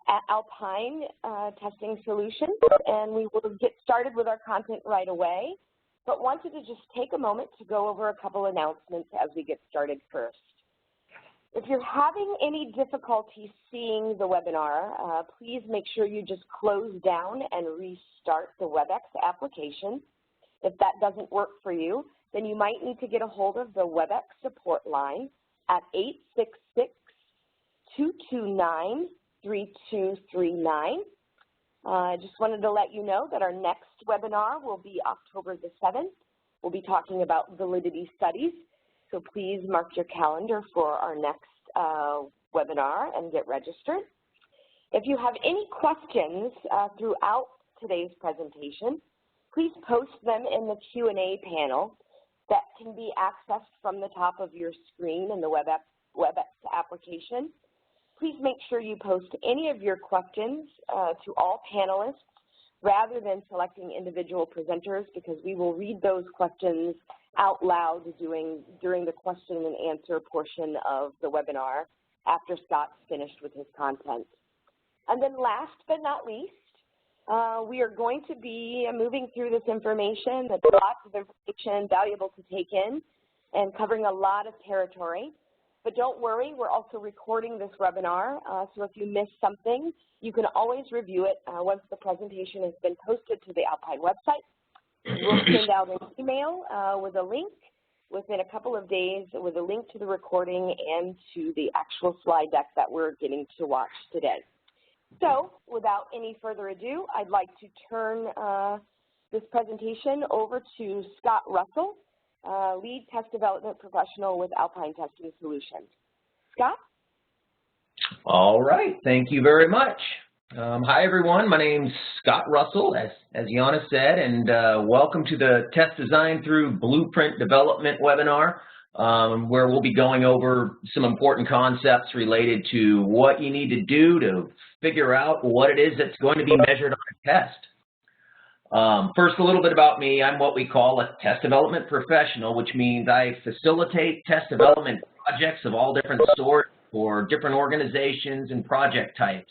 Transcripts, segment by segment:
at Alpine Testing Solutions, and we will get started with our content right away, but wanted to just take a moment to go over a couple announcements as we get started first. If you're having any difficulty seeing the webinar, please make sure you just close down and restart the WebEx application. If that doesn't work for you, then you might need to get a hold of the WebEx support line at 866-229-3239. I just wanted to let you know that our next webinar will be October the 7th. We'll be talking about validity studies, so please mark your calendar for our next webinar and get registered. If you have any questions throughout today's presentation, please post them in the Q&A panel that can be accessed from the top of your screen in the WebEx application. Please make sure you post any of your questions to all panelists rather than selecting individual presenters, because we will read those questions out loud during the question and answer portion of the webinar after Scott's finished with his content. And then last but not least, we are going to be moving through this information. That's lots of information, valuable to take in, and covering a lot of territory. But don't worry, we're also recording this webinar, so if you miss something, you can always review it once the presentation has been posted to the Alpine website. We'll send out an email with a link within a couple of days with a link to the recording and to the actual slide deck that we're getting to watch today. So without any further ado, I'd like to turn this presentation over to Scott Russell, Lead Test Development Professional with Alpine Testing Solutions. Scott? All right, thank you very much. Hi everyone, my name's Scott Russell, as Yana said, and welcome to the Test Design Through Blueprint Development webinar, where we'll be going over some important concepts related to what you need to do to figure out what it is that's going to be measured on a test. First, a little bit about me. I'm what we call a test development professional, which means I facilitate test development projects of all different sorts for different organizations and project types.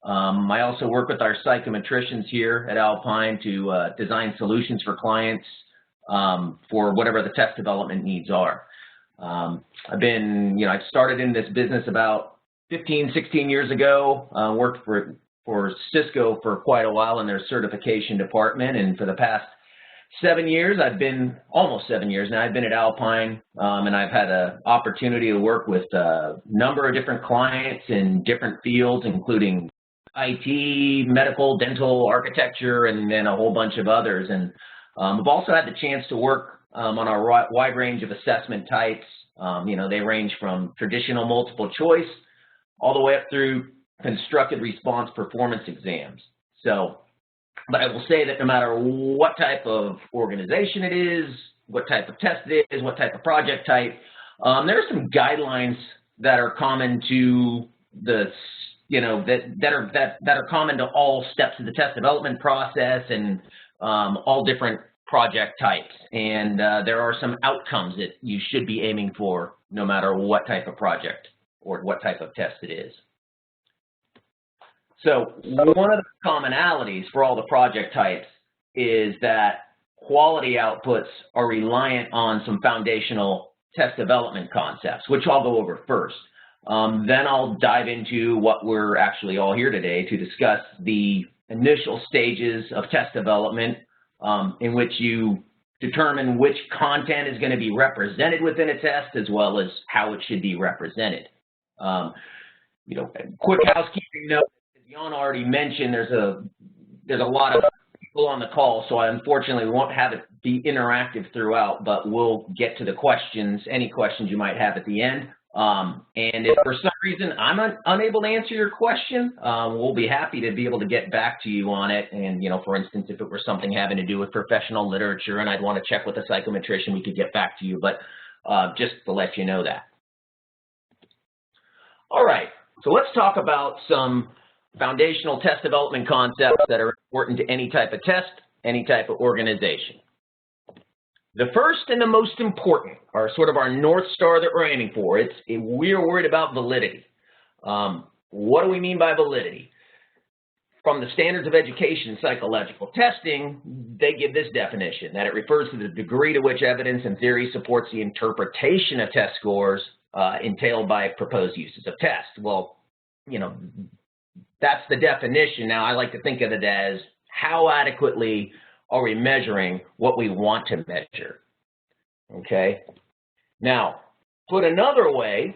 I also work with our psychometricians here at Alpine to design solutions for clients for whatever the test development needs are. I started in this business about 15, 16 years ago, worked for Cisco for quite a while in their certification department, and for the past 7 years, almost 7 years now, I've been at Alpine, and I've had an opportunity to work with a number of different clients in different fields, including IT, medical, dental, architecture, and then a whole bunch of others. And I've also had the chance to work on a wide range of assessment types. They range from traditional multiple choice all the way up through constructed response performance exams. But I will say that no matter what type of organization it is, what type of test it is, what type of project type, there are some guidelines that are common to that are common to all steps of the test development process and all different project types. And there are some outcomes that you should be aiming for no matter what type of project or what type of test it is. So one of the commonalities for all the project types is that quality outputs are reliant on some foundational test development concepts, which I'll go over first. Then I'll dive into what we're actually all here today to discuss, the initial stages of test development, in which you determine which content is going to be represented within a test, as well as how it should be represented. Quick housekeeping note. Jan already mentioned there's a lot of people on the call, so I unfortunately won't have it be interactive throughout, but we'll get to the questions, any questions you might have at the end. And if for some reason I'm unable to answer your question, we'll be happy to be able to get back to you on it. And, for instance, if it were something having to do with professional literature and I'd want to check with a psychometrician, we could get back to you, but just to let you know that. All right, so let's talk about some foundational test development concepts that are important to any type of test, any type of organization. The first and the most important are sort of our North Star that we're aiming for. We're worried about validity. What do we mean by validity? from the standards of education psychological testing, they give this definition, that it refers to the degree to which evidence and theory supports the interpretation of test scores entailed by proposed uses of test. Well, you know, that's the definition. Now, I like to think of it as how adequately are we measuring what we want to measure, okay? Now, put another way,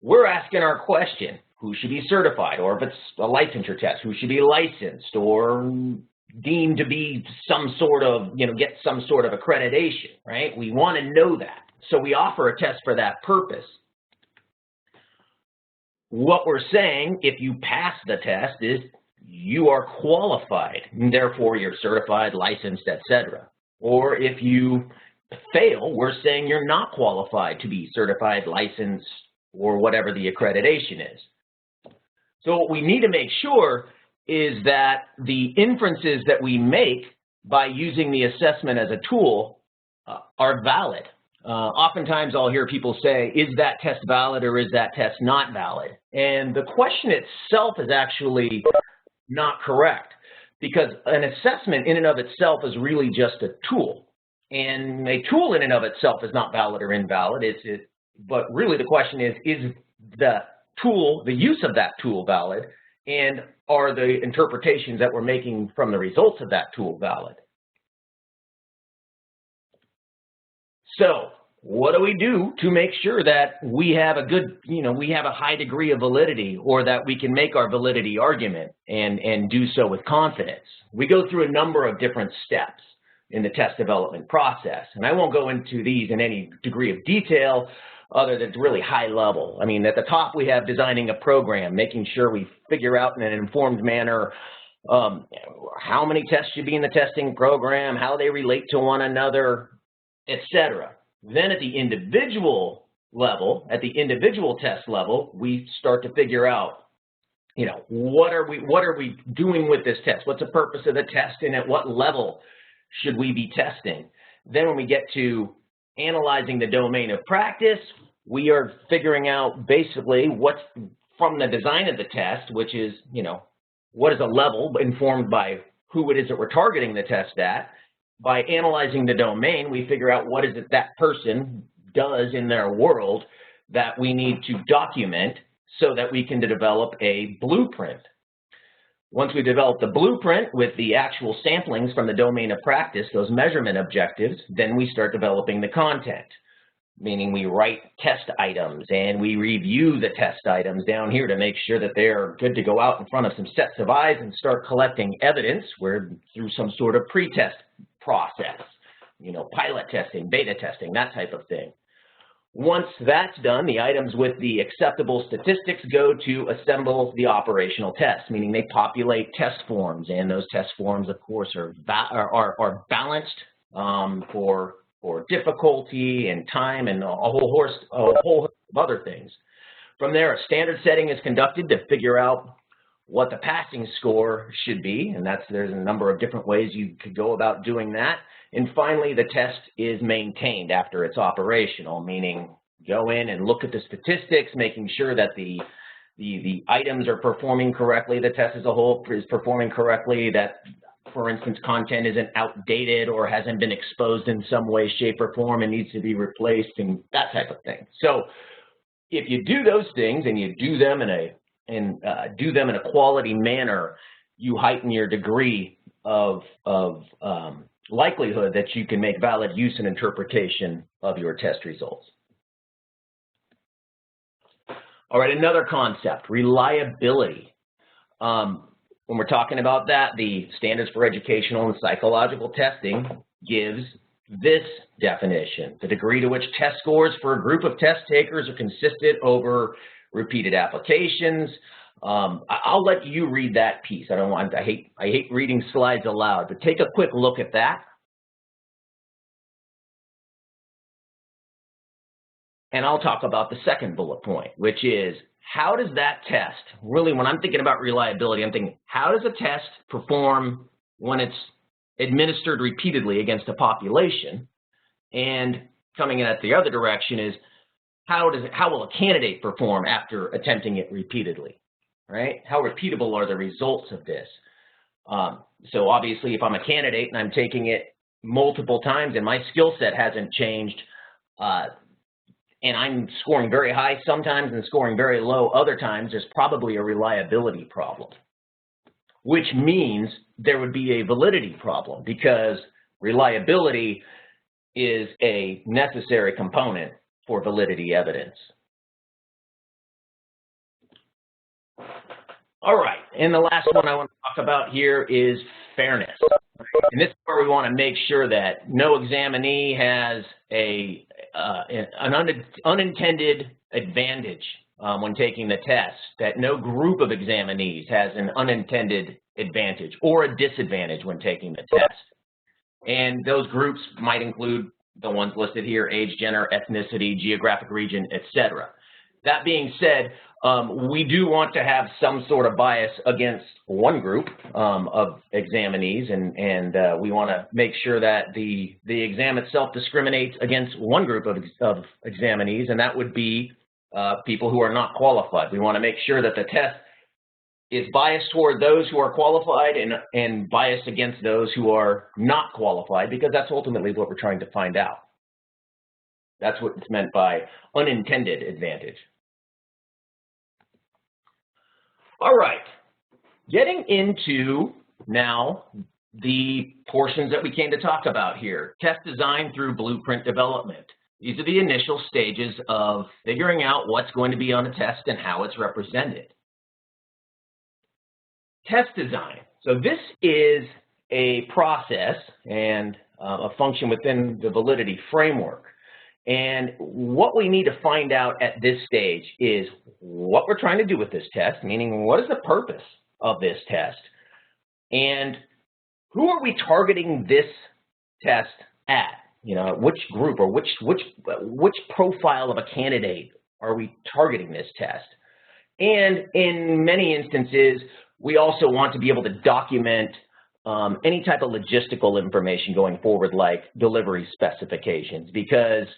we're asking our question, who should be certified? Or if it's a licensure test, who should be licensed or deemed to be some sort of, you know, get some sort of accreditation, right? We want to know that. So we offer a test for that purpose. What we're saying, if you pass the test, is you are qualified, and therefore you're certified, licensed, etc. Or if you fail, we're saying you're not qualified to be certified, licensed, or whatever the accreditation is. So what we need to make sure is that the inferences that we make by using the assessment as a tool are valid. Oftentimes I'll hear people say, is that test valid or is that test not valid? And the question itself is actually not correct, because an assessment in and of itself is really just a tool. And a tool in and of itself is not valid or invalid, but really the question is the tool, the use of that tool valid, and are the interpretations that we're making from the results of that tool valid? So what do we do to make sure that we have a good, we have a high degree of validity, or that we can make our validity argument and do so with confidence? We go through a number of different steps in the test development process, and I won't go into these in any degree of detail other than it's really high level. I mean, at the top we have designing a program, making sure we figure out in an informed manner how many tests should be in the testing program, how they relate to one another, etc. Then at the individual level, at the individual test level, we start to figure out, what are we doing with this test? What's the purpose of the test, and at what level should we be testing? Then when we get to analyzing the domain of practice, we are figuring out basically what's from the design of the test, which is, what is a level informed by who it is that we're targeting the test at. By analyzing the domain, we figure out what is it that person does in their world that we need to document so that we can develop a blueprint. Once we develop the blueprint with the actual samplings from the domain of practice, those measurement objectives, then we start developing the content, meaning we write test items and we review the test items down here to make sure that they're good to go out in front of some sets of eyes and start collecting evidence through some sort of pre-test process, pilot testing, beta testing, that type of thing. Once that's done, the items with the acceptable statistics go to assemble the operational test, meaning they populate test forms, and those test forms, of course, are balanced for difficulty and time and a whole host of other things. From there, a standard setting is conducted to figure out what the passing score should be, and there's a number of different ways you could go about doing that. And finally, the test is maintained after it's operational, meaning go in and look at the statistics, making sure that the items are performing correctly, the test as a whole is performing correctly, that, for instance, content isn't outdated or hasn't been exposed in some way, shape, or form and needs to be replaced, and that type of thing. So if you do those things and you do them in a quality manner, you heighten your degree of likelihood that you can make valid use and interpretation of your test results. All right, another concept, reliability. When we're talking about that, the Standards for Educational and Psychological Testing gives this definition: the degree to which test scores for a group of test takers are consistent over repeated applications. I'll let you read that piece. I hate reading slides aloud, but take a quick look at that. And I'll talk about the second bullet point, which is, how does that test, really when I'm thinking about reliability, I'm thinking, how does a test perform when it's administered repeatedly against a population? And coming in at the other direction is, how will a candidate perform after attempting it repeatedly, right? How repeatable are the results of this? So obviously, if I'm a candidate and I'm taking it multiple times and my skill set hasn't changed, and I'm scoring very high sometimes and scoring very low other times, there's probably a reliability problem, which means there would be a validity problem because reliability is a necessary component for validity evidence. All right, and the last one I want to talk about here is fairness. And this is where we want to make sure that no examinee has an unintended advantage when taking the test, that no group of examinees has an unintended advantage or a disadvantage when taking the test. And those groups might include the ones listed here: age, gender, ethnicity, geographic region, etc. That being said, we do want to have some sort of bias against one group of examinees, and we want to make sure that the exam itself discriminates against one group of examinees, and that would be people who are not qualified. We want to make sure that the test is biased toward those who are qualified and biased against those who are not qualified, because that's ultimately what we're trying to find out. That's what it's meant by unintended advantage. All right, getting into now the portions that we came to talk about here. Test design through blueprint development. These are the initial stages of figuring out what's going to be on a test and how it's represented. Test design. So this is a process and a function within the validity framework. And what we need to find out at this stage is what we're trying to do with this test, meaning what is the purpose of this test, and who are we targeting this test at? You know, which group or which profile of a candidate are we targeting this test? And in many instances, we also want to be able to document any type of logistical information going forward, like delivery specifications, because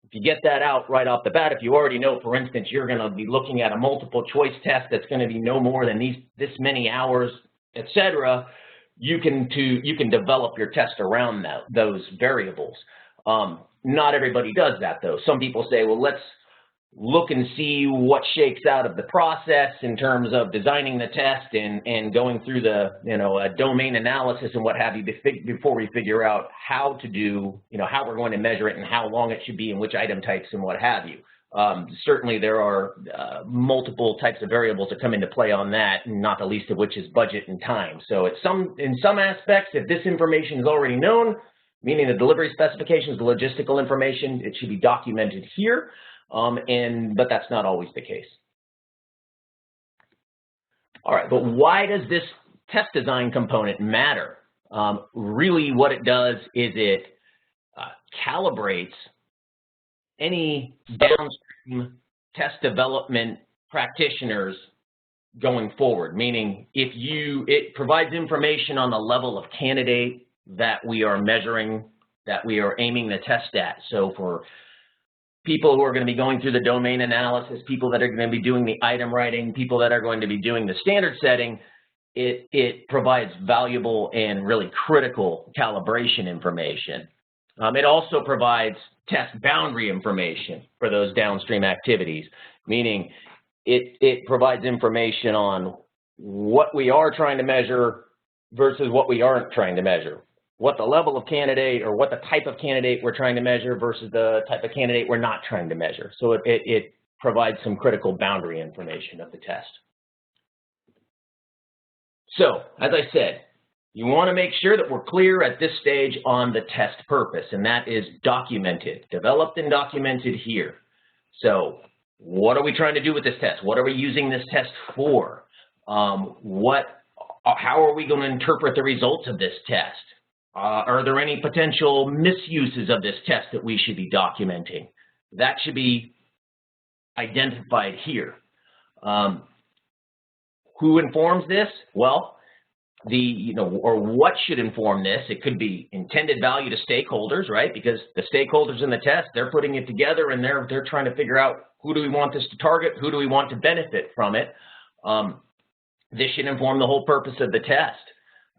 if you get that out right off the bat, if you already know, for instance, you're going to be looking at a multiple choice test that's going to be no more than this many hours, etc., you can develop your test around those variables. Not everybody does that, though. Some people say, well, let's look and see what shakes out of the process in terms of designing the test and going through the domain analysis and what have you before we figure out how to do, how we're going to measure it and how long it should be and which item types and what have you. Certainly there are multiple types of variables that come into play on that, and not the least of which is budget and time. So in some aspects, if this information is already known, meaning the delivery specifications, the logistical information, it should be documented here. But that's not always the case. All right, but why does this test design component matter? Really what it does is it calibrates any downstream test development practitioners going forward, meaning it provides information on the level of candidate that we are measuring, that we are aiming the test at. So for people who are going to be going through the domain analysis, people that are going to be doing the item writing, people that are going to be doing the standard setting, it provides valuable and really critical calibration information. It also provides test boundary information for those downstream activities, meaning it provides information on what we are trying to measure versus what we aren't trying to measure, what the level of candidate or what the type of candidate we're trying to measure versus the type of candidate we're not trying to measure. So it provides some critical boundary information of the test. So, as I said, you want to make sure that we're clear at this stage on the test purpose, and that is documented, developed and documented here. So, what are we trying to do with this test? What are we using this test for? How are we going to interpret the results of this test? Are there any potential misuses of this test that we should be documenting? That should be identified here. Who informs this? Well, or what should inform this? It could be intended value to stakeholders, right? Because the stakeholders in the test, they're putting it together and they're trying to figure out who do we want this to target, who do we want to benefit from it. This should inform the whole purpose of the test.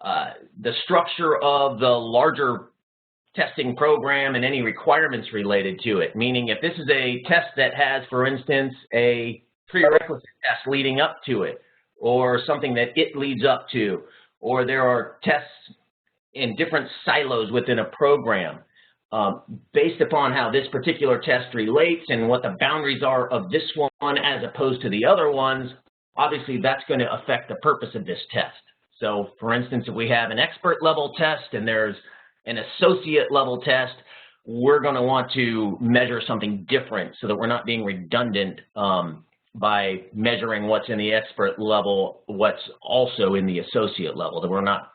the structure of the larger testing program and any requirements related to it. Meaning if this is a test that has, for instance, a prerequisite test leading up to it, or something that it leads up to, or there are tests in different silos within a program, based upon how this particular test relates and what the boundaries are of this one as opposed to the other ones, obviously that's going to affect the purpose of this test. So for instance, if we have an expert level test and there's an associate level test, we're going to want to measure something different so that we're not being redundant by measuring what's in the expert level, what's also in the associate level, that we're not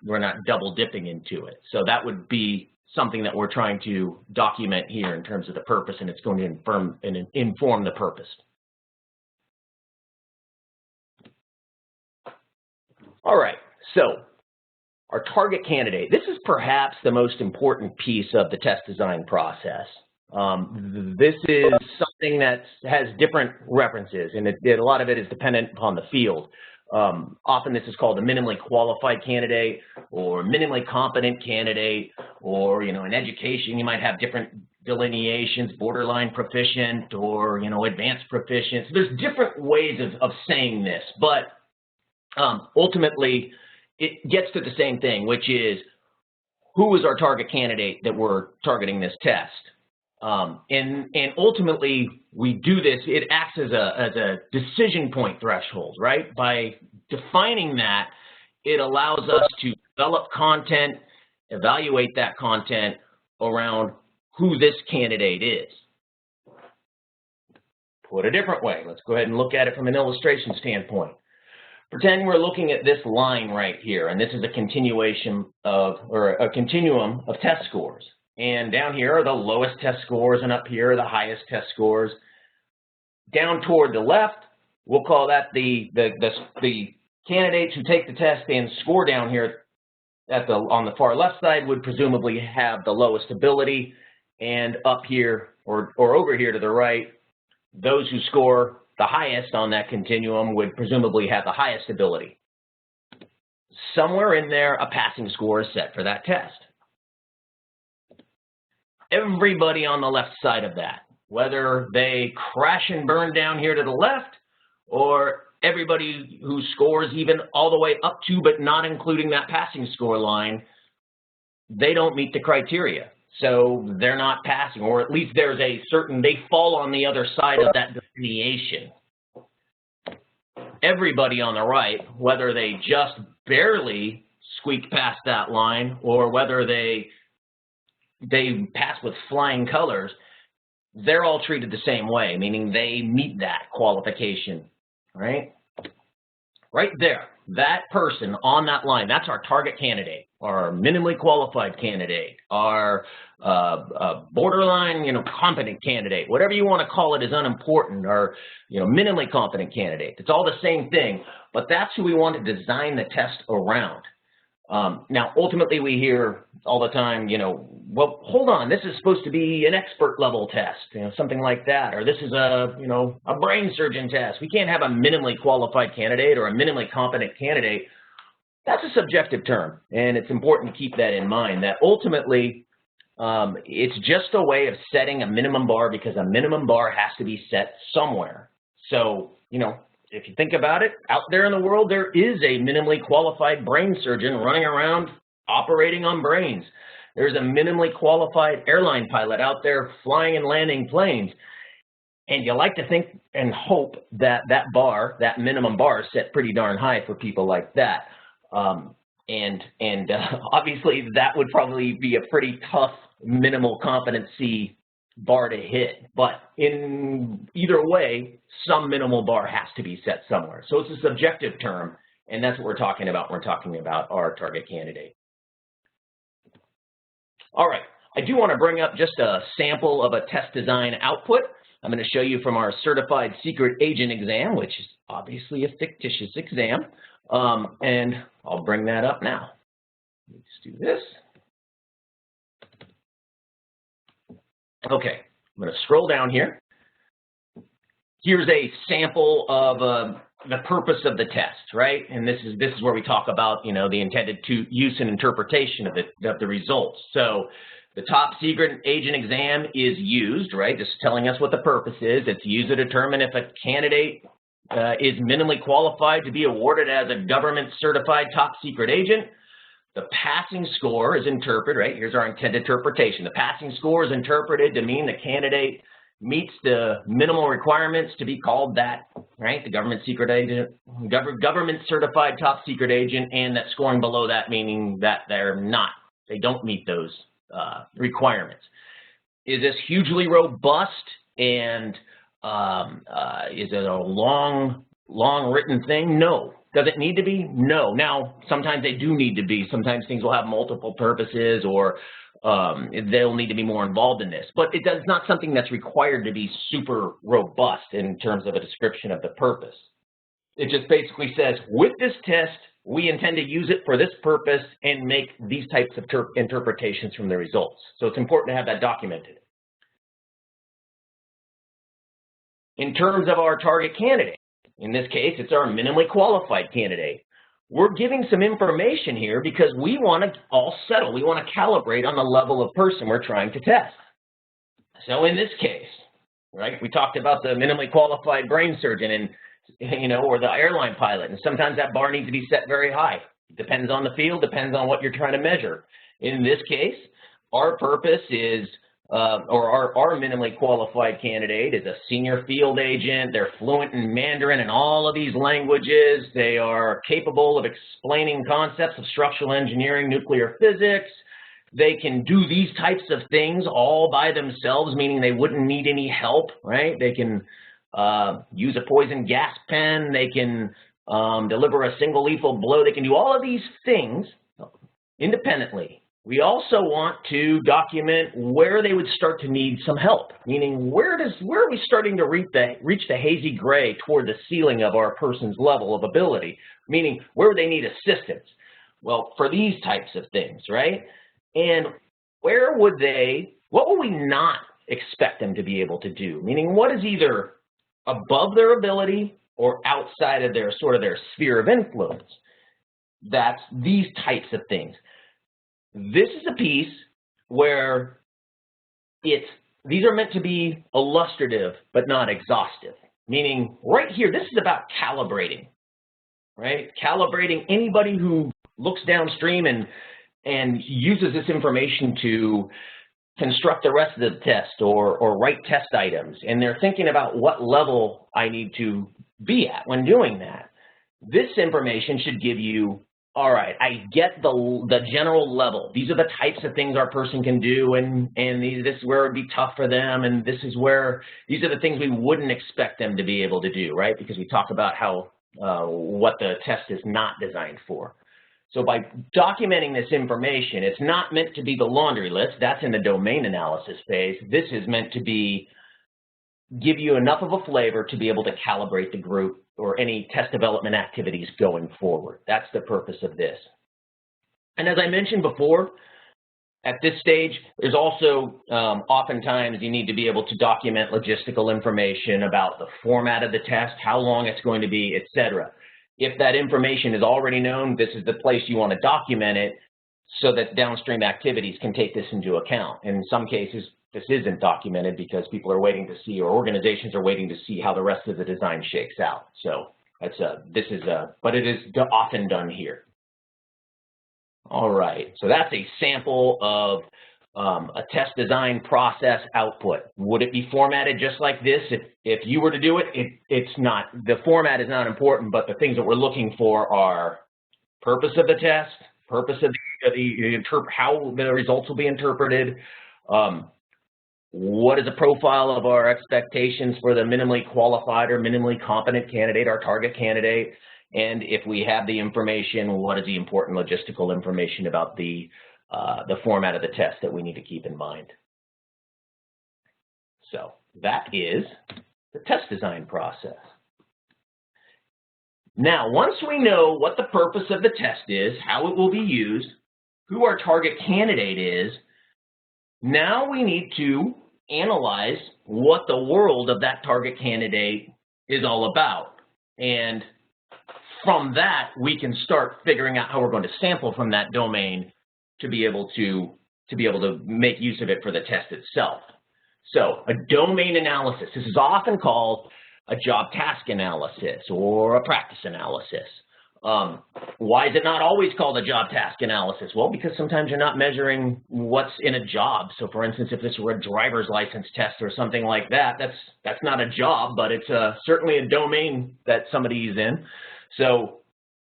double dipping into it. So that would be something that we're trying to document here in terms of the purpose, and it's going to inform the purpose. All right, so our target candidate. This is perhaps the most important piece of the test design process. This is something that has different references, and a lot of it is dependent upon the field. Often this is called a minimally qualified candidate or minimally competent candidate, or, in education you might have different delineations, borderline proficient or, advanced proficient. So there's different ways of saying this, but ultimately it gets to the same thing, which is who is our target candidate that we're targeting this test. And ultimately, we do this, it acts as a decision point threshold, right? By defining that, it allows us to develop content, evaluate that content around who this candidate is. Put a different way, let's go ahead and look at it from an illustration standpoint. Pretend we're looking at this line right here, and this is a continuation of, or a continuum of test scores. And down here are the lowest test scores, and up here are the highest test scores. Down toward the left, we'll call that the candidates who take the test and score down here on the far left side would presumably have the lowest ability, and up here or over here to the right, those who score the highest on that continuum would presumably have the highest ability. Somewhere in there, a passing score is set for that test. Everybody on the left side of that, whether they crash and burn down here to the left, or everybody who scores even all the way up to but not including that passing score line, they don't meet the criteria. So they're not passing, or at least there's a certain, they fall on the other side of that delineation. Everybody on the right, whether they just barely squeak past that line or whether they pass with flying colors, they're all treated the same way, meaning they meet that qualification, right? Right there, that person on that line, that's our target candidate, our minimally qualified candidate, our borderline, competent candidate, whatever you want to call it is unimportant, or, minimally competent candidate. It's all the same thing, but that's who we want to design the test around. Now, ultimately, we hear all the time, well, hold on, this is supposed to be an expert level test, something like that, or this is a brain surgeon test. We can't have a minimally qualified candidate or a minimally competent candidate. That's a subjective term, and it's important to keep that in mind, that ultimately, it's just a way of setting a minimum bar, because a minimum bar has to be set somewhere. So, if you think about it, out there in the world, there is a minimally qualified brain surgeon running around operating on brains. There's a minimally qualified airline pilot out there flying and landing planes. And you like to think and hope that that bar, that minimum bar, is set pretty darn high for people like that. Obviously, that would probably be a pretty tough minimal competency bar to hit. But in either way, some minimal bar has to be set somewhere. So it's a subjective term, and that's what we're talking about when we're talking about our target candidate. All right, I do want to bring up just a sample of a test design output. I'm going to show you from our Certified Secret Agent exam, which is obviously a fictitious exam, and I'll bring that up now. Let's do this. Okay, I'm going to scroll down here. Here's a sample of the purpose of the test, right? And this is where we talk about, the intended use and interpretation of the results. So the top secret agent exam is used, right? This is telling us what the purpose is. It's used to determine if a candidate is minimally qualified to be awarded as a government certified top secret agent. The passing score is interpreted, right? Here's our intended interpretation. The passing score is interpreted to mean the candidate meets the minimal requirements to be called that, right? The government secret agent, government certified top secret agent, and that scoring below that meaning that they don't meet those requirements. Is this hugely robust and is it a long written thing? No. Does it need to be? No. Now, sometimes they do need to be. Sometimes things will have multiple purposes, or they'll need to be more involved in this. But it's not something that's required to be super robust in terms of a description of the purpose. It just basically says, with this test, we intend to use it for this purpose and make these types of interpretations from the results. So it's important to have that documented. In terms of our target candidate, in this case, it's our minimally qualified candidate. We're giving some information here because we want to all settle. We want to calibrate on the level of person we're trying to test. So in this case, right, we talked about the minimally qualified brain surgeon and, or the airline pilot. And sometimes that bar needs to be set very high. Depends on the field, depends on what you're trying to measure. In this case, our purpose is, or our minimally qualified candidate is a senior field agent. They're fluent in Mandarin and all of these languages. They are capable of explaining concepts of structural engineering, nuclear physics. They can do these types of things all by themselves, meaning they wouldn't need any help, right? They can use a poison gas pen. They can deliver a single lethal blow. They can do all of these things independently. We also want to document where they would start to need some help, meaning where are we starting to reach the hazy gray toward the ceiling of our person's level of ability, meaning where would they need assistance? Well, for these types of things, right? And what would we not expect them to be able to do? Meaning what is either above their ability or outside of their sphere of influence? That's these types of things. This is a piece where these are meant to be illustrative but not exhaustive. Meaning right here, this is about calibrating, right? Calibrating anybody who looks downstream and uses this information to construct the rest of the test or write test items. And they're thinking about what level I need to be at when doing that. This information should give you, all right, I get the general level. These are the types of things our person can do, and this is where it would be tough for them, and these are the things we wouldn't expect them to be able to do, right? Because we talk about how what the test is not designed for. So by documenting this information, it's not meant to be the laundry list. That's in the domain analysis phase. This is meant to give you enough of a flavor to be able to calibrate the group or any test development activities going forward. That's the purpose of this. And as I mentioned before, at this stage, there's also oftentimes you need to be able to document logistical information about the format of the test, how long it's going to be, etc. If that information is already known, this is the place you want to document it so that downstream activities can take this into account. In some cases, this isn't documented because people are waiting to see, or organizations are waiting to see how the rest of the design shakes out. So but it is often done here. All right, so that's a sample of a test design process output. Would it be formatted just like this? If you were to do it, it's not. The format is not important, but the things that we're looking for are purpose of the test, purpose of how the results will be interpreted, what is the profile of our expectations for the minimally qualified or minimally competent candidate, our target candidate, and if we have the information, what is the important logistical information about the format of the test that we need to keep in mind. So that is the test design process. Now, once we know what the purpose of the test is, how it will be used, who our target candidate is, now we need to analyze what the world of that target candidate is all about. And from that, we can start figuring out how we're going to sample from that domain to be able to make use of it for the test itself. So a domain analysis, this is often called a job task analysis or a practice analysis. Why is it not always called a job task analysis? Well, because sometimes you're not measuring what's in a job. So for instance, if this were a driver's license test or something like that, that's not a job, but it's certainly a domain that somebody's in. So,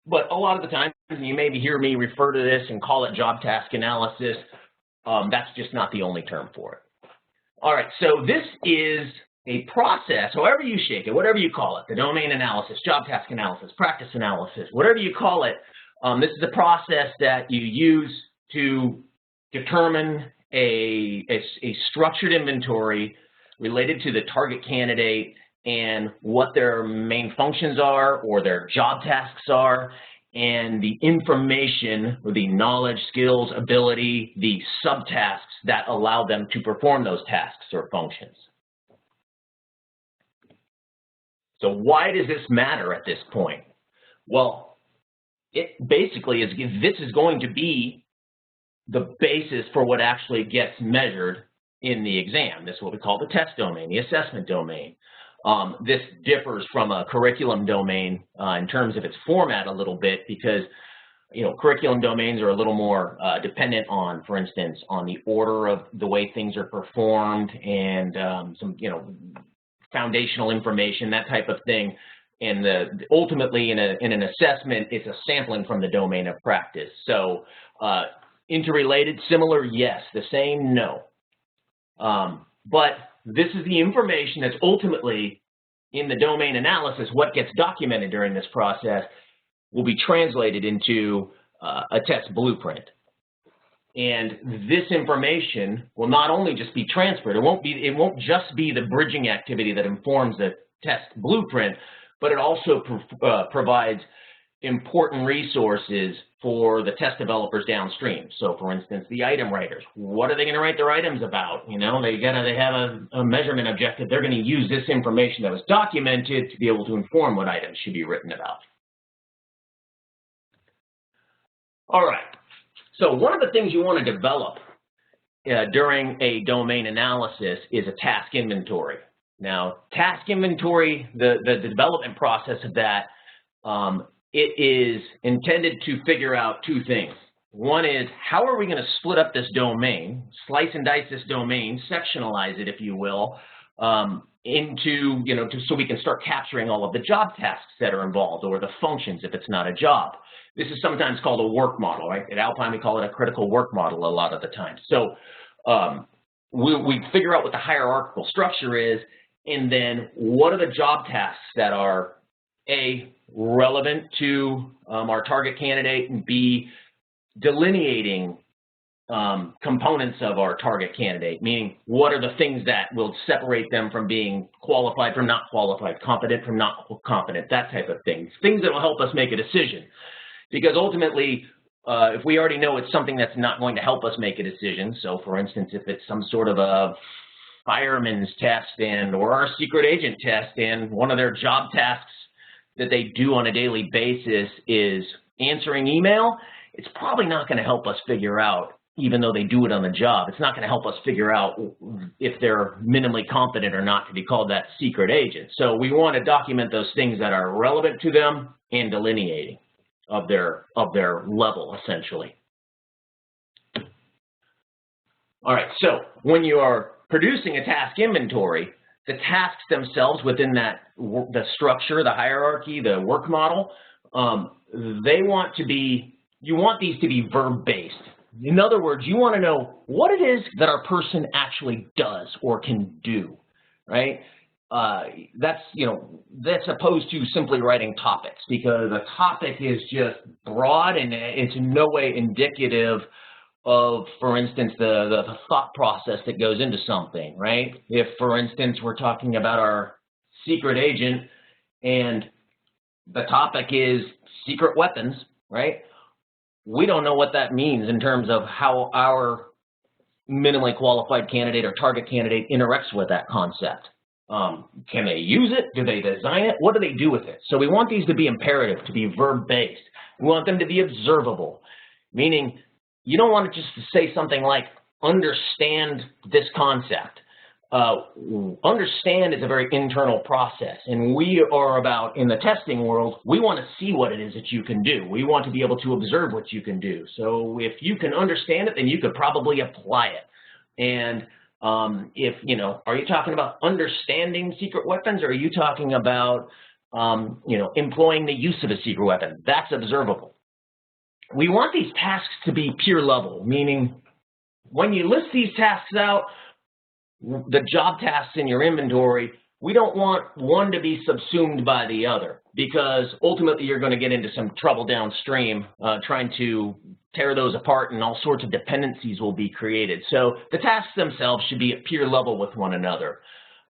but a lot of the time, you maybe hear me refer to this and call it job task analysis. That's just not the only term for it. All right, so this is a process, however you shake it, whatever you call it, the domain analysis, job task analysis, practice analysis, whatever you call it, this is a process that you use to determine a structured inventory related to the target candidate and what their main functions are or their job tasks are, and the information or the knowledge, skills, ability, the subtasks that allow them to perform those tasks or functions. So why does this matter at this point? Well, it basically is, this is going to be the basis for what actually gets measured in the exam. This is what we call the test domain, the assessment domain. This differs from a curriculum domain in terms of its format a little bit because, you know, curriculum domains are a little more dependent on, for instance, on the order of the way things are performed and some, you know, foundational information, that type of thing. And ultimately in an assessment, it's a sampling from the domain of practice. So interrelated, similar, yes. The same, no. But this is the information that's ultimately in the domain analysis. What gets documented during this process will be translated into a test blueprint. And this information will not only just be transferred, it won't just be the bridging activity that informs the test blueprint, but it also provides important resources for the test developers downstream. So for instance, the item writers, what are they going to write their items about? You know, they have a measurement objective. They're going to use this information that was documented to be able to inform what items should be written about. All right. So one of the things you want to develop during a domain analysis is a task inventory. Now, task inventory, the development process of that, it is intended to figure out two things. One is, how are we going to split up this domain, slice and dice this domain, sectionalize it, if you will, into, you know, so we can start capturing all of the job tasks that are involved or the functions if it's not a job. This is sometimes called a work model, right? At Alpine, we call it a critical work model a lot of the time. So we figure out what the hierarchical structure is, and then what are the job tasks that are, A, relevant to our target candidate, and B, delineating components of our target candidate, meaning what are the things that will separate them from being qualified from not qualified, competent from not competent, that type of thing. Things that will help us make a decision. Because ultimately, if we already know it's something that's not going to help us make a decision, so for instance, if it's some sort of a fireman's test or our secret agent test, and one of their job tasks that they do on a daily basis is answering email, it's probably not going to help us figure out, even though they do it on the job, it's not going to help us figure out if they're minimally competent or not to be called that secret agent. So we want to document those things that are relevant to them and delineating of their level, essentially. All right, so when you are producing a task inventory, the tasks themselves within that, the structure, the hierarchy, the work model, you want these to be verb-based. In other words, you want to know what it is that our person actually does or can do, right? That's opposed to simply writing topics, because a topic is just broad and it's in no way indicative of, for instance, the thought process that goes into something, right? If, for instance, we're talking about our secret agent and the topic is secret weapons, right? We don't know what that means in terms of how our minimally qualified candidate or target candidate interacts with that concept. Can they use it? Do they design it? What do they do with it? So we want these to be imperative, to be verb-based. We want them to be observable, meaning you don't want it just to say something like, understand this concept. Understand is a very internal process, and we are about, in the testing world, we want to see what it is that you can do. We want to be able to observe what you can do. So if you can understand it, then you could probably apply it. And if, you know, are you talking about understanding secret weapons, or are you talking about, you know, employing the use of a secret weapon? That's observable. We want these tasks to be peer level, meaning when you list these tasks out, the job tasks in your inventory, we don't want one to be subsumed by the other, because ultimately you're going to get into some trouble downstream trying to tear those apart, and all sorts of dependencies will be created. So the tasks themselves should be at peer level with one another.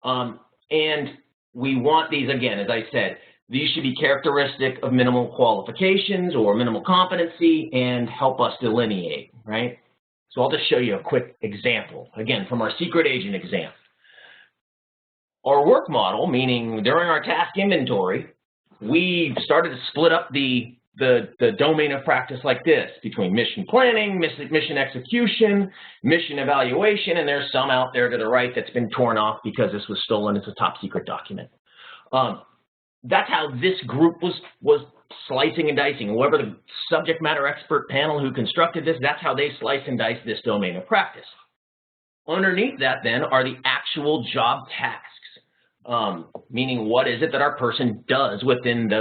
And we want these, again, as I said, these should be characteristic of minimal qualifications or minimal competency and help us delineate, right? So I'll just show you a quick example, again, from our secret agent exam. Our work model, meaning during our task inventory, we started to split up the domain of practice like this, between mission planning, mission execution, mission evaluation, and there's some out there to the right that's been torn off because this was stolen. It's a top secret document. That's how this group was slicing and dicing. Whoever the subject matter expert panel who constructed this, that's how they slice and dice this domain of practice. Underneath that then are the actual job tasks, meaning what is it that our person does within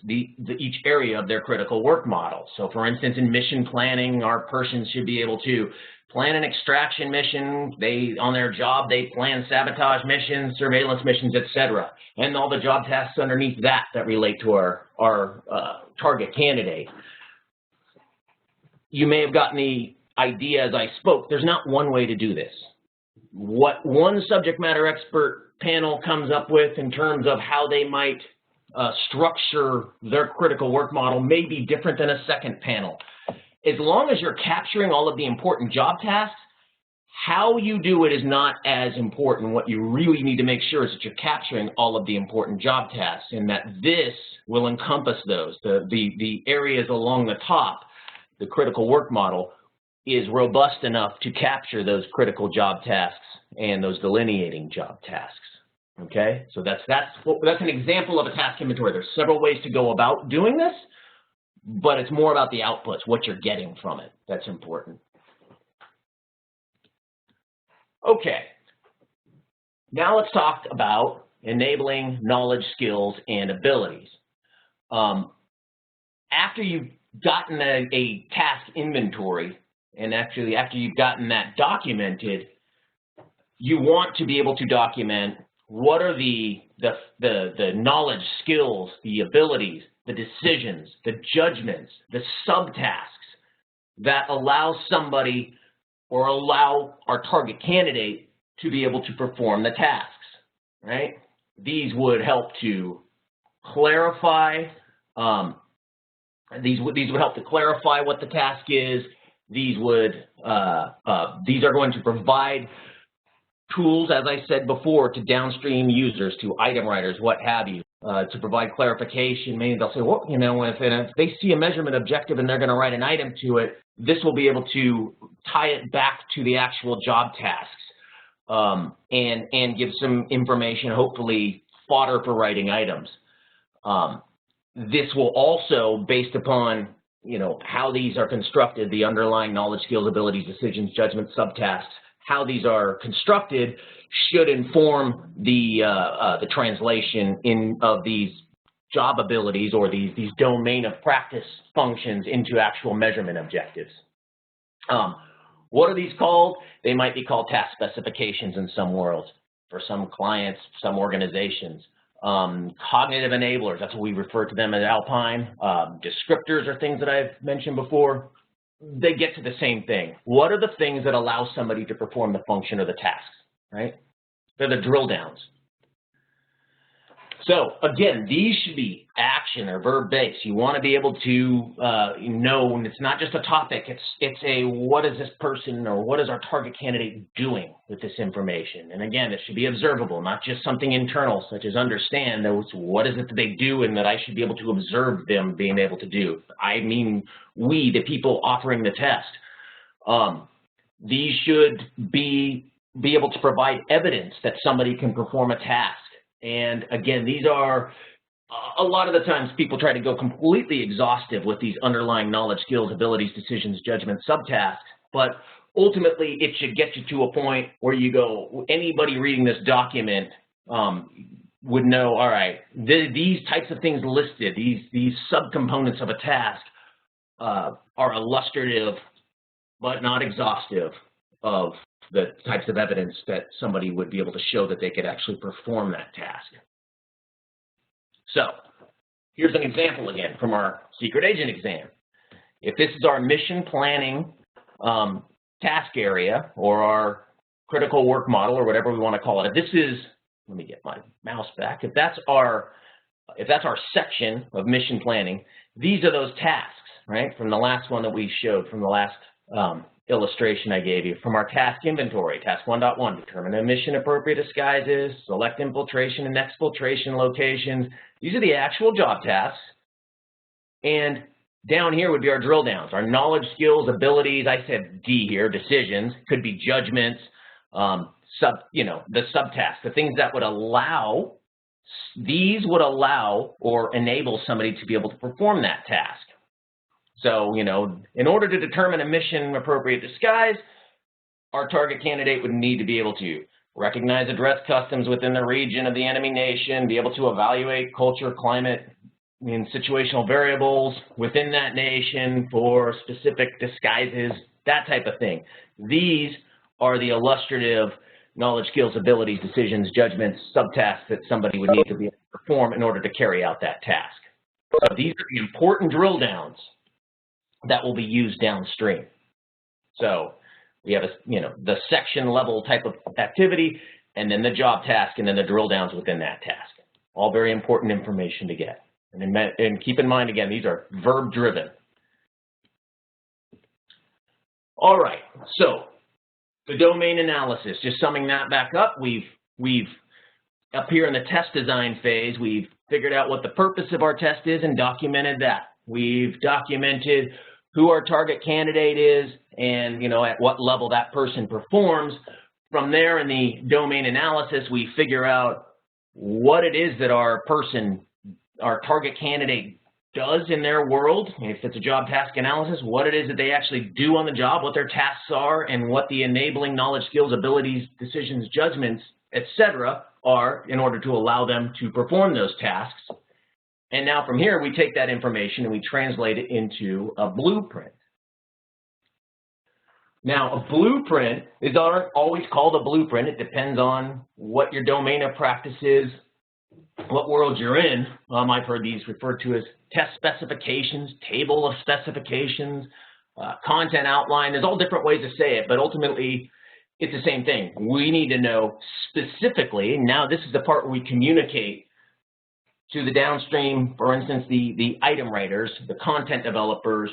each area of their critical work model. So for instance, in mission planning, our person should be able to plan an extraction mission. On their job, they plan sabotage missions, surveillance missions, etc. And all the job tasks underneath that relate to our target candidate. You may have gotten the idea as I spoke. There's not one way to do this. What one subject matter expert panel comes up with in terms of how they might structure their critical work model may be different than a second panel. As long as you're capturing all of the important job tasks, how you do it is not as important. What you really need to make sure is that you're capturing all of the important job tasks, and that this will encompass those. The areas along the top, the critical work model, is robust enough to capture those critical job tasks and those delineating job tasks. Okay, so that's an example of a task inventory. There's several ways to go about doing this, but it's more about the outputs, what you're getting from it. That's important. Okay, now let's talk about enabling knowledge, skills, and abilities. After you've gotten a task inventory, and actually after you've gotten that documented, you want to be able to document what are the knowledge, skills, the abilities, the decisions, the judgments, the subtasks that allow somebody or allow our target candidate to be able to perform the tasks, right? These would help to clarify, these would help to clarify what the task is. These are going to provide tools, as I said before, to downstream users, to item writers, what have you, to provide clarification. Maybe they'll say, well, you know, if they see a measurement objective and they're going to write an item to it, this will be able to tie it back to the actual job tasks and give some information, hopefully fodder for writing items. This will also, based upon, you know, how these are constructed, the underlying knowledge, skills, abilities, decisions, judgments, subtasks, how these are constructed should inform the translation of these job abilities or these domain of practice functions into actual measurement objectives. What are these called? They might be called task specifications in some worlds, for some clients, some organizations. Cognitive enablers, that's what we refer to them at Alpine. Descriptors are things that I've mentioned before. They get to the same thing. What are the things that allow somebody to perform the function or the tasks, right? They're the drill downs. So again, these should be action or verb-based. You want to be able to know when it's not just a topic, it's a what is this person or what is our target candidate doing with this information? And again, it should be observable, not just something internal, such as understand those, what is it that they do and that I should be able to observe them being able to do. I mean, we, the people offering the test. These should be able to provide evidence that somebody can perform a task. And again, these are, a lot of the times people try to go completely exhaustive with these underlying knowledge, skills, abilities, decisions, judgment, subtasks, but ultimately it should get you to a point where you go, anybody reading this document would know, all right, these types of things listed, these subcomponents of a task are illustrative, but not exhaustive of the types of evidence that somebody would be able to show that they could actually perform that task. So here's an example again from our secret agent exam. If this is our mission planning task area or our critical work model or whatever we want to call it, if this is, let me get my mouse back, if that's our section of mission planning, these are those tasks, right, from the last one that we showed, from the last illustration I gave you. From our task inventory, task 1.1, determine emission appropriate disguises, select infiltration and exfiltration locations. These are the actual job tasks. And down here would be our drill downs, our knowledge, skills, abilities. I said D here, decisions, could be judgments, the subtasks, the things that would allow, these would allow or enable somebody to be able to perform that task. So, in order to determine a mission-appropriate disguise, our target candidate would need to be able to recognize address customs within the region of the enemy nation, be able to evaluate culture, climate, and situational variables within that nation for specific disguises, that type of thing. These are the illustrative knowledge, skills, abilities, decisions, judgments, subtasks that somebody would need to be able to perform in order to carry out that task. So these are the important drill downs that will be used downstream. So we have the section level type of activity, and then the job task, and then the drill downs within that task. All very important information to get. And keep in mind, again, these are verb driven. All right, so the domain analysis, just summing that back up, we've up here in the test design phase, we've figured out what the purpose of our test is and documented that. We've documented who our target candidate is and, at what level that person performs. From there in the domain analysis, we figure out what it is that our target candidate does in their world. If it's a job task analysis, what it is that they actually do on the job, what their tasks are, and what the enabling knowledge, skills, abilities, decisions, judgments, etc. are in order to allow them to perform those tasks. And now from here, we take that information and we translate it into a blueprint. Now, a blueprint is always called a blueprint. It depends on what your domain of practice is, what world you're in. I've heard these referred to as test specifications, table of specifications, content outline. There's all different ways to say it, but ultimately, it's the same thing. We need to know specifically, now this is the part where we communicate to the downstream, for instance, the item writers, the content developers,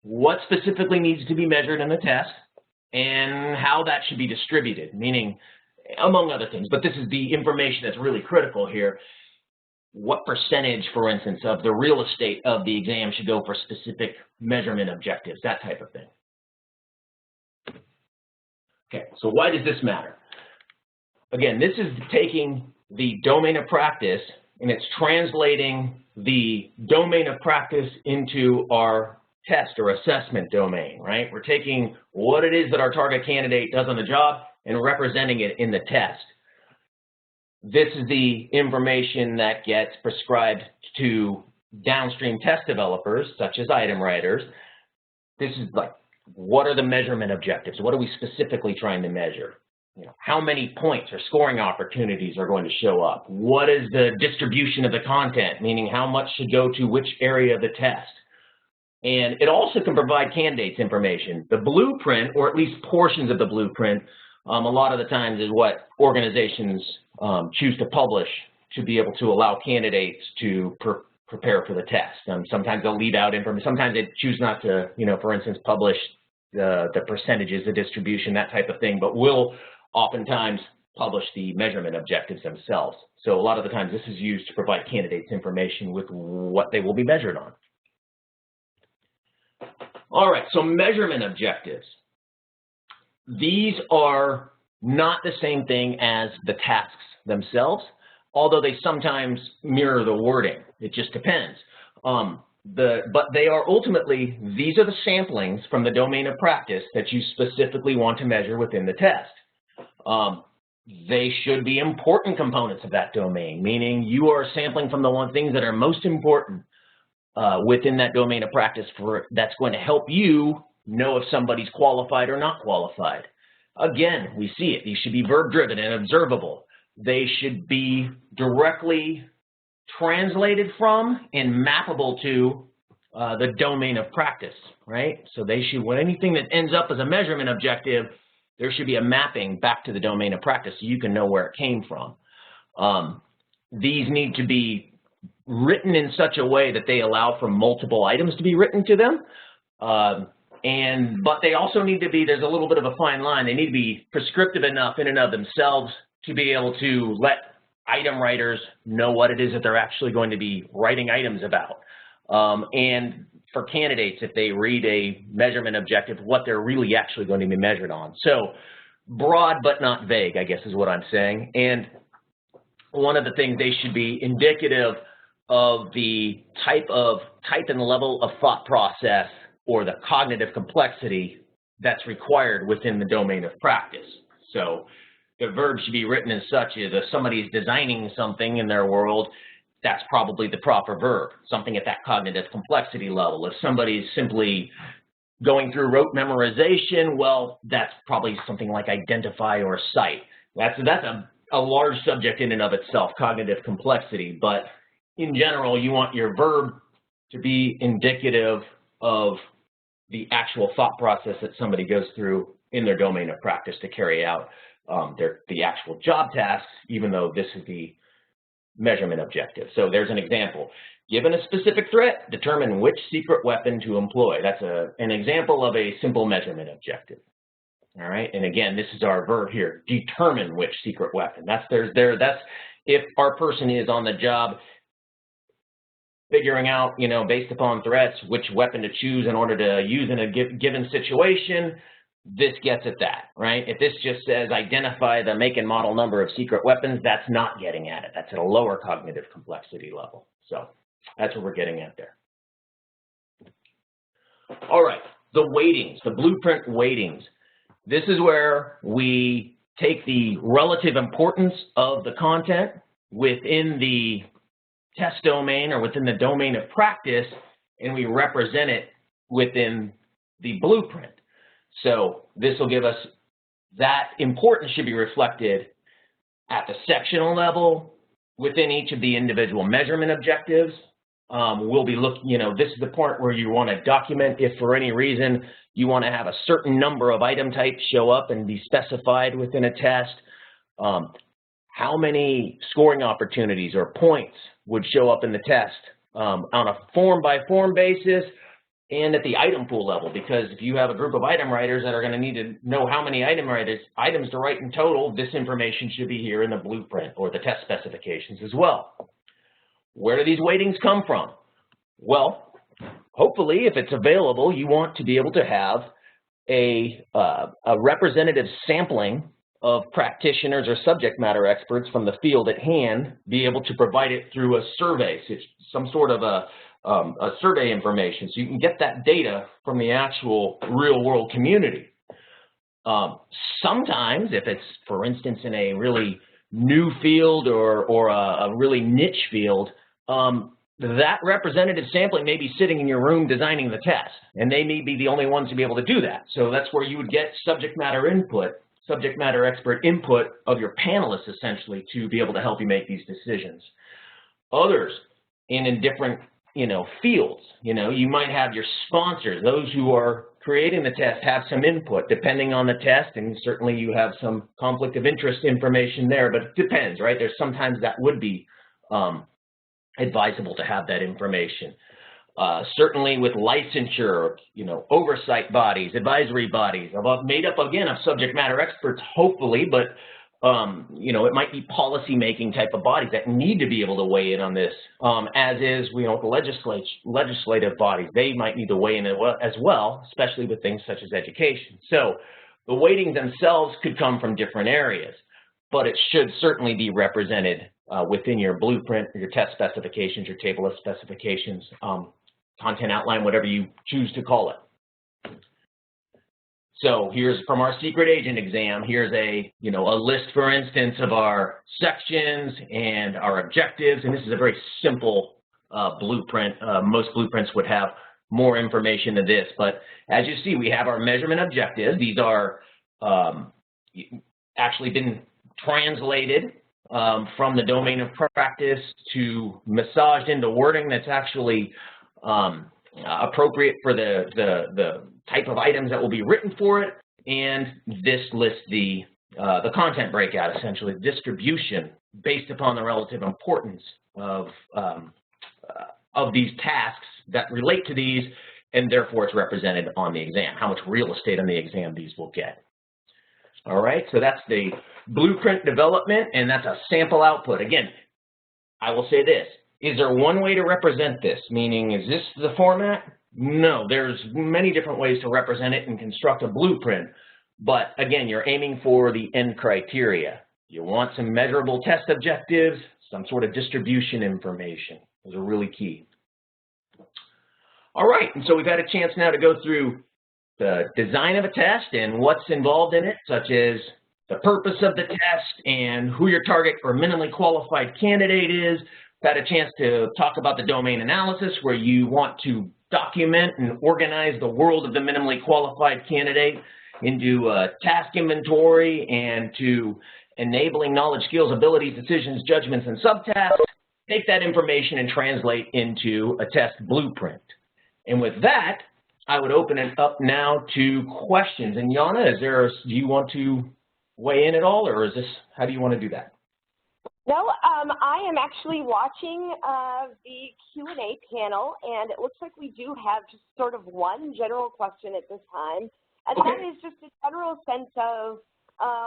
what specifically needs to be measured in the test and how that should be distributed, meaning, among other things, but this is the information that's really critical here. What percentage, for instance, of the real estate of the exam should go for specific measurement objectives, that type of thing. Okay, so why does this matter? Again, this is taking the domain of practice and it's translating the domain of practice into our test or assessment domain, right? We're taking what it is that our target candidate does on the job and representing it in the test. This is the information that gets prescribed to downstream test developers, such as item writers. This is like, what are the measurement objectives? What are we specifically trying to measure? How many points or scoring opportunities are going to show up? What is the distribution of the content, meaning how much should go to which area of the test? And it also can provide candidates information. The blueprint, or at least portions of the blueprint, a lot of the times is what organizations choose to publish to be able to allow candidates to prepare for the test. Sometimes they'll leave out information. Sometimes they choose not to, for instance, publish the percentages, the distribution, that type of thing, but will oftentimes publish the measurement objectives themselves. So a lot of the times this is used to provide candidates information with what they will be measured on. All right, so measurement objectives. These are not the same thing as the tasks themselves, although they sometimes mirror the wording. It just depends. But they are ultimately, these are the samplings from the domain of practice that you specifically want to measure within the test. They should be important components of that domain, meaning you are sampling from the things that are most important within that domain of practice that's going to help you know if somebody's qualified or not qualified. Again, we see it. These should be verb-driven and observable. They should be directly translated from and mappable to the domain of practice, right? So they should, when anything that ends up as a measurement objective, there should be a mapping back to the domain of practice so you can know where it came from. These need to be written in such a way that they allow for multiple items to be written to them. But they also need to be, there's a little bit of a fine line, they need to be prescriptive enough in and of themselves to be able to let item writers know what it is that they're actually going to be writing items about. And for candidates, if they read a measurement objective, what they're really actually going to be measured on. So broad but not vague, I guess is what I'm saying. And one of the things, they should be indicative of the type and level of thought process or the cognitive complexity that's required within the domain of practice. So the verb should be written as such as if somebody is designing something in their world, that's probably the proper verb, something at that cognitive complexity level. If somebody's simply going through rote memorization, well, that's probably something like identify or cite. That's a large subject in and of itself, cognitive complexity, but in general, you want your verb to be indicative of the actual thought process that somebody goes through in their domain of practice to carry out the actual job tasks, even though this is the measurement objective. So there's an example. Given a specific threat, determine which secret weapon to employ. That's an example of a simple measurement objective. All right, and again, this is our verb here, determine which secret weapon. That's if our person is on the job figuring out, based upon threats, which weapon to choose in order to use in a given situation, this gets at that, right? If this just says identify the make and model number of secret weapons, that's not getting at it. That's at a lower cognitive complexity level. So that's what we're getting at there. All right, the weightings, the blueprint weightings. This is where we take the relative importance of the content within the test domain or within the domain of practice, and we represent it within the blueprint. So this will give us that importance should be reflected at the sectional level within each of the individual measurement objectives. We'll be looking, this is the point where you want to document if for any reason you want to have a certain number of item types show up and be specified within a test. How many scoring opportunities or points would show up in the test on a form-by-form basis and at the item pool level, because if you have a group of item writers that are going to need to know how many items to write in total, this information should be here in the blueprint or the test specifications as well. Where do these weightings come from? Well, hopefully, if it's available, you want to be able to have a representative sampling of practitioners or subject matter experts from the field at hand, be able to provide it through a survey, some sort of a survey information, so you can get that data from the actual real-world community. Sometimes, if it's, for instance, in a really new field or a really niche field, that representative sampling may be sitting in your room designing the test, and they may be the only ones to be able to do that. So that's where you would get subject matter expert input of your panelists, essentially, to be able to help you make these decisions. Others, in different fields, you might have your sponsors, those who are creating the test, have some input depending on the test, and certainly you have some conflict of interest information there, but it depends, right? There's sometimes that would be advisable to have that information. Certainly with licensure, oversight bodies, advisory bodies, made up again of subject matter experts, hopefully, but it might be policy-making type of bodies that need to be able to weigh in on this, as is, the legislative bodies. They might need to weigh in as well, especially with things such as education. So the weightings themselves could come from different areas, but it should certainly be represented within your blueprint, your test specifications, your table of specifications, content outline, whatever you choose to call it. So here's from our secret agent exam, here's a list, for instance, of our sections and our objectives, and this is a very simple blueprint. Most blueprints would have more information than this, but as you see, we have our measurement objectives. These are actually been translated from the domain of practice to massaged into wording that's actually appropriate for the type of items that will be written for it, and this lists the content breakout, essentially, distribution based upon the relative importance of these tasks that relate to these, and therefore it's represented on the exam, how much real estate on the exam these will get. All right, so that's the blueprint development, and that's a sample output. Again, I will say this. Is there one way to represent this? Meaning, is this the format? No, there's many different ways to represent it and construct a blueprint. But again, you're aiming for the end criteria. You want some measurable test objectives, some sort of distribution information. Those are really key. All right, and so we've had a chance now to go through the design of a test and what's involved in it, such as the purpose of the test and who your target or minimally qualified candidate is. We've had a chance to talk about the domain analysis, where you want to document and organize the world of the minimally qualified candidate into a task inventory and to enabling knowledge, skills, abilities, decisions, judgments, and subtasks. Take that information and translate into a test blueprint. And with that, I would open it up now to questions. And Yana, do you want to weigh in at all, or how do you want to do that? No, I am actually watching the Q&A panel, and it looks like we do have just sort of one general question at this time, and that is just a general sense of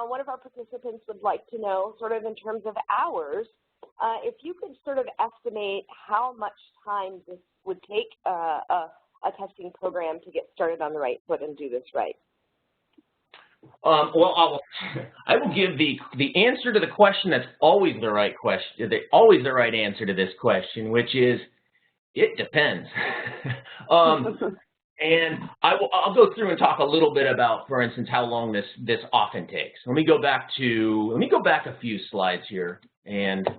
one of our participants would like to know, sort of in terms of hours, if you could sort of estimate how much time this would take a testing program to get started on the right foot and do this right. Well, I will give the answer to the question that's always the right question, always the right answer to this question, which is, it depends. And I'll go through and talk a little bit about, for instance, how long this often takes. Let me go back a few slides here. And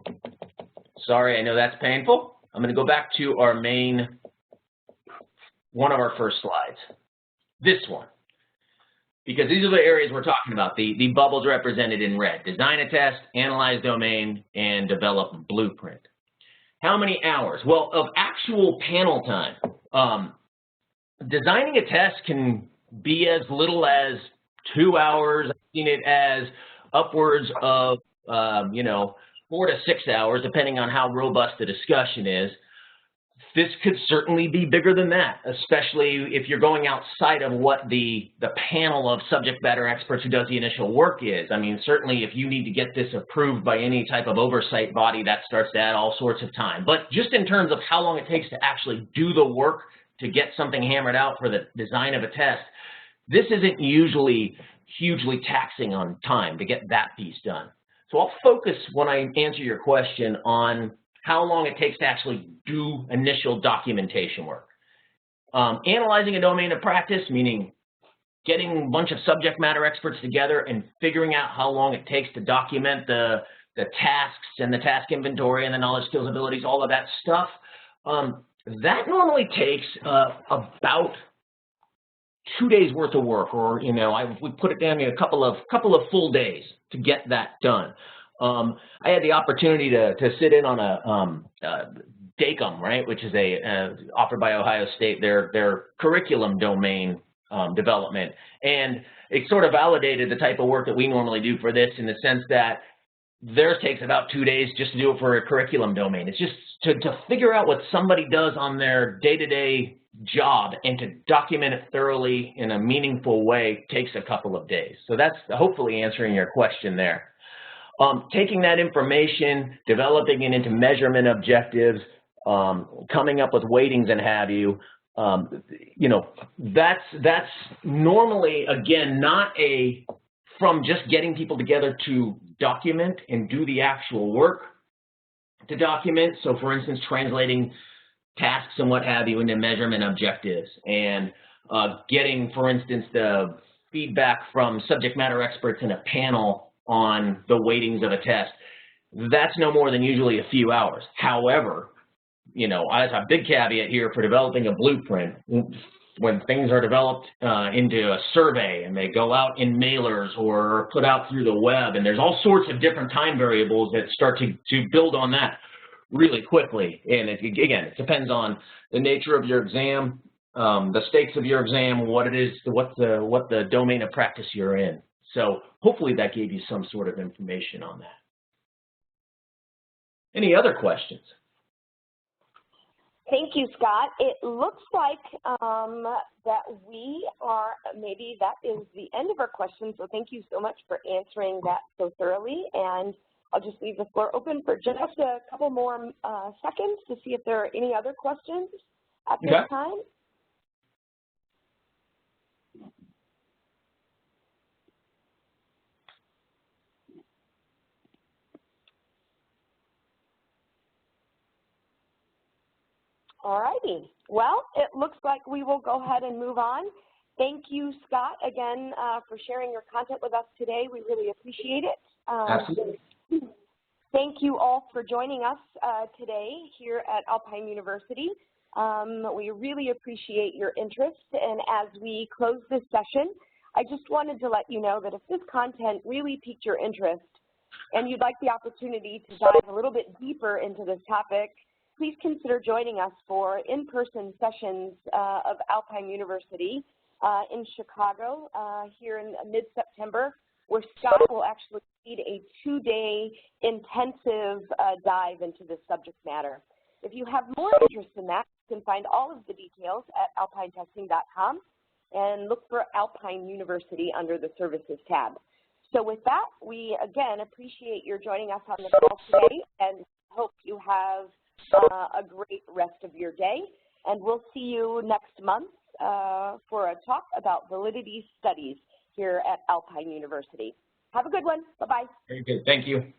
sorry, I know that's painful. I'm going to go back to our one of our first slides, this one. Because these are the areas we're talking about, the bubbles represented in red. Design a test, analyze domain, and develop blueprint. How many hours? Well, of actual panel time, designing a test can be as little as 2 hours. I've seen it as upwards of, 4 to 6 hours, depending on how robust the discussion is. This could certainly be bigger than that, especially if you're going outside of what the panel of subject matter experts who does the initial work is. I mean, certainly if you need to get this approved by any type of oversight body, that starts to add all sorts of time. But just in terms of how long it takes to actually do the work to get something hammered out for the design of a test, this isn't usually hugely taxing on time to get that piece done. So I'll focus, when I answer your question, on how long it takes to actually do initial documentation work. Analyzing a domain of practice, meaning getting a bunch of subject matter experts together and figuring out how long it takes to document the tasks and the task inventory and the knowledge, skills, abilities, all of that stuff. That normally takes about 2 days worth of work, or we put it down to a couple of full days to get that done. I had the opportunity to sit in on a DACOM, right, which is offered by Ohio State, their curriculum domain development, and it sort of validated the type of work that we normally do for this, in the sense that theirs takes about 2 days just to do it for a curriculum domain. It's just to figure out what somebody does on their day-to-day job and to document it thoroughly in a meaningful way takes a couple of days. So that's hopefully answering your question there. Taking that information, developing it into measurement objectives, coming up with weightings and have you, you know, that's normally, again, not from just getting people together to document and do the actual work to document. So for instance, translating tasks and what have you into measurement objectives and getting, for instance, the feedback from subject matter experts in a panel on the weightings of a test. That's no more than usually a few hours. However, you know, as a big caveat here for developing a blueprint, when things are developed into a survey and they go out in mailers or put out through the web, and there's all sorts of different time variables that start to build on that really quickly. And again, it depends on the nature of your exam, the stakes of your exam, what it is, what the domain of practice you're in. So hopefully that gave you some sort of information on that. Any other questions? Thank you, Scott. It looks like that maybe that is the end of our questions, so thank you so much for answering that so thoroughly. And I'll just leave the floor open for just a couple more seconds to see if there are any other questions at this time. All righty. Well, it looks like we will go ahead and move on. Thank you, Scott, again, for sharing your content with us today. We really appreciate it. Absolutely. Thank you all for joining us today here at Alpine University. We really appreciate your interest. And as we close this session, I just wanted to let you know that if this content really piqued your interest and you'd like the opportunity to dive a little bit deeper into this topic, please consider joining us for in-person sessions of Alpine University in Chicago here in mid-September, where Scott will actually lead a 2-day intensive dive into this subject matter. If you have more interest in that, you can find all of the details at alpinetesting.com and look for Alpine University under the Services tab. So with that, we again appreciate your joining us on the call today and hope you have a great rest of your day. And we'll see you next month for a talk about validity studies here at Alpine University. Have a good one. Bye-bye. Very good. Thank you.